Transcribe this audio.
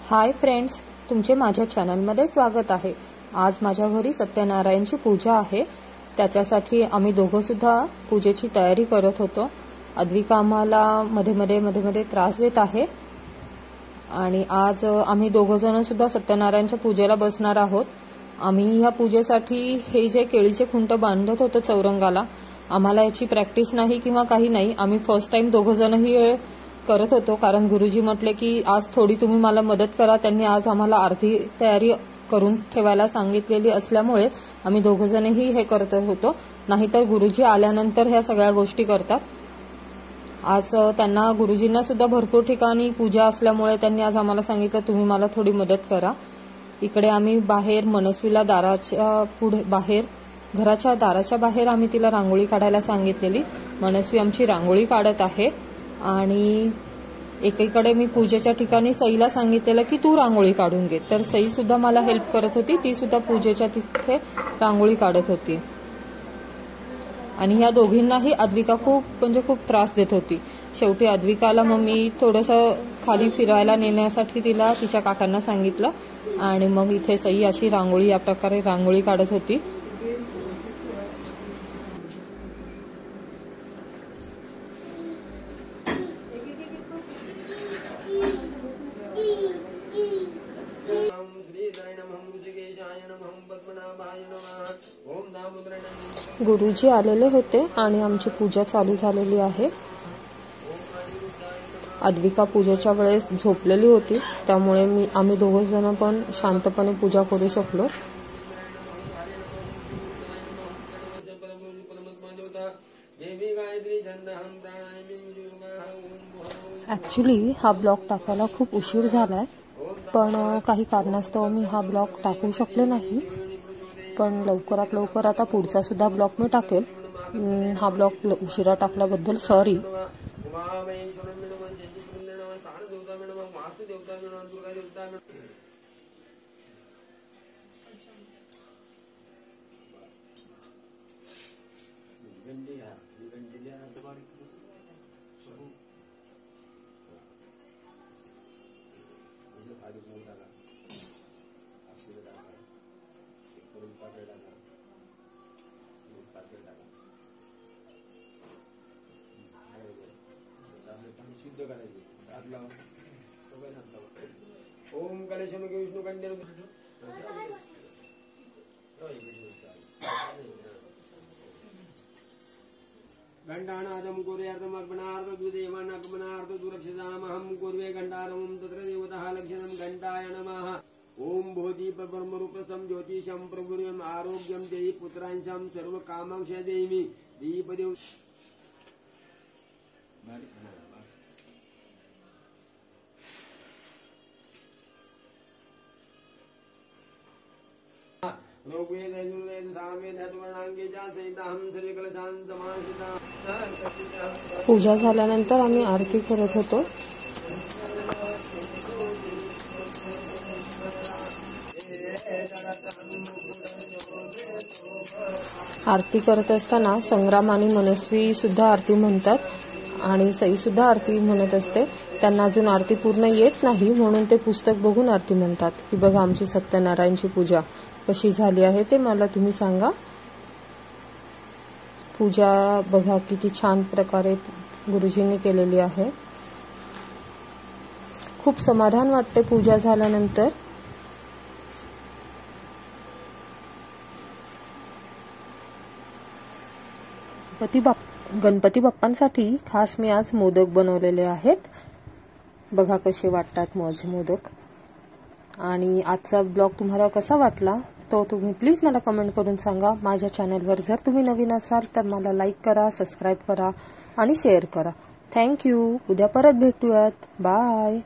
Hi friends, तुमचे माझ्या चॅनलमध्ये स्वागत आहे। आज माझ्या घरी सत्यनारायणची पूजा आहे। त्याच्यासाठी आम्ही दोघं सुद्धा पूजेची तयारी करत होतो। अद्विका आम्हाला मध्ये मध्ये त्रास देत आहे आणि आज आम्ही दोघं जण सुद्धा सत्यनारायणच्या पूजेला बसणार आहोत। आम्ही या पूजेसाठी हे जे केळीचे खुंट बांधत होतो चौरंगाला, आम्हाला याची प्रॅक्टिस नाही किंवा काही नाही। आम्ही फर्स्ट टाइम दोघं जणही करत होतो, कारण गुरुजी म्हटले की आज थोडी तुम्ही मला मदत करा। त्यांनी आज आम्हाला अर्धी तयारी करून ठेवायला सांगितलेली असल्यामुळे आम्ही दोघं जणही हे करत होतो, नाहीतर गुरुजी आल्यानंतर ह्या सगळ्या गोष्टी करतात। आज त्यांना गुरुजींना सुद्धा भरपूर ठिकाणी पूजा असल्यामुळे त्यांनी आज आम्हाला सांगितलं तुम्ही मला थोडी मदत करा। इकडे आम्ही बाहेर मनस्वीला दाराच्या पुढे बाहेर घराच्या दाराच्या बाहेर आम्ही तिला रांगोळी काढायला सांगितलेली। मनस्वी आमची रांगोळी काढत आहे आणि एकीकडे मी पूजेच्या ठिकाणी सईला सांगितलेलं की तू रांगोळी काढून घे, तर सई सुद्धा मला हेल्प करत होती। ती सुद्धा पूजेच्या तिथे रांगोळी काढत होती आणि या दोघींनाही अद्विका खूप त्रास देत होती। शेवटी अद्विकाला मम्मी थोडंसं खाली फिरायला नेण्यासाठी तिला तिच्या काकांना सांगितलं आणि मग इथे सई अशी रांगोळी या प्रकारे रांगोळी काढत होती। गुरुजी आलेले होते आणि आमची पूजा चालू झालेली आहे। अद्विका पूजेच्या वेळेस झोपलेली होती, त्यामुळे आम्ही दोघं जण पण शांतपणे पूजा करू शकलो। ॲक्च्युली हा ब्लॉग टाकायला खूप उशीर झालाय, पण काही कारणास्तव मी हा ब्लॉग टाकू शकले नाही। पण लवकरात लवकर आता पुढचा सुद्धा ब्लॉग मी टाकेल। हा ब्लॉग उशिरा टाकल्याबद्दल सॉरी। ओम कलेशम विष्णु कन्या घंटानादम कुर्यार्थम अर्पणार्थ द्विदेवानागमनार्थ दुरक्षितामहं कुर्वे घंटारमं तत्र देवतः लक्षणं घंटाय नमः। ओम भूति परब्रह्मरूपस्थं ज्योतिषं प्रभुर्यं आरोग्यं देहि पुत्रांशं सर्वकामांश देहि दीपदेव ऋग्वेद यजुर्वेद सामवेद अथर्वणांगेच्या सहिताहं सर्वकलशां समाहिता। पूजा झाल्यानंतर आम्ही आरती करत होतो। आरती करत असताना संग्राम आणि मनस्वी सुद्धा आरती म्हणतात आणि सई सुद्धा आरती म्हणत असते। त्यांना अजून आरती पूर्ण येत नाही म्हणून ते पुस्तक बघून आरती म्हणतात। ही बघा आमची सत्यनारायणची पूजा कशी झाली आहे ते मला तुम्ही सांगा। पूजा बघा किती छान प्रकारे गुरुजींनी केलेली आहे। खूप समाधान वाटते पूजा झाल्यानंतर। गणपती बाप्पांसाठी खास मी आज मोदक बनवलेले आहेत। बघा कसे वाटतात माझे मोदक। आणि आजचा ब्लॉग तुम्हाला कसा वाटला तो तुम्ही प्लीज मला कमेंट करून सांगा। माझ्या चॅनलवर जर तुम्ही नवीन असाल तर मला लाईक करा, सबस्क्राईब करा आणि शेअर करा। थँक्यू। उद्या परत भेटूयात। बाय।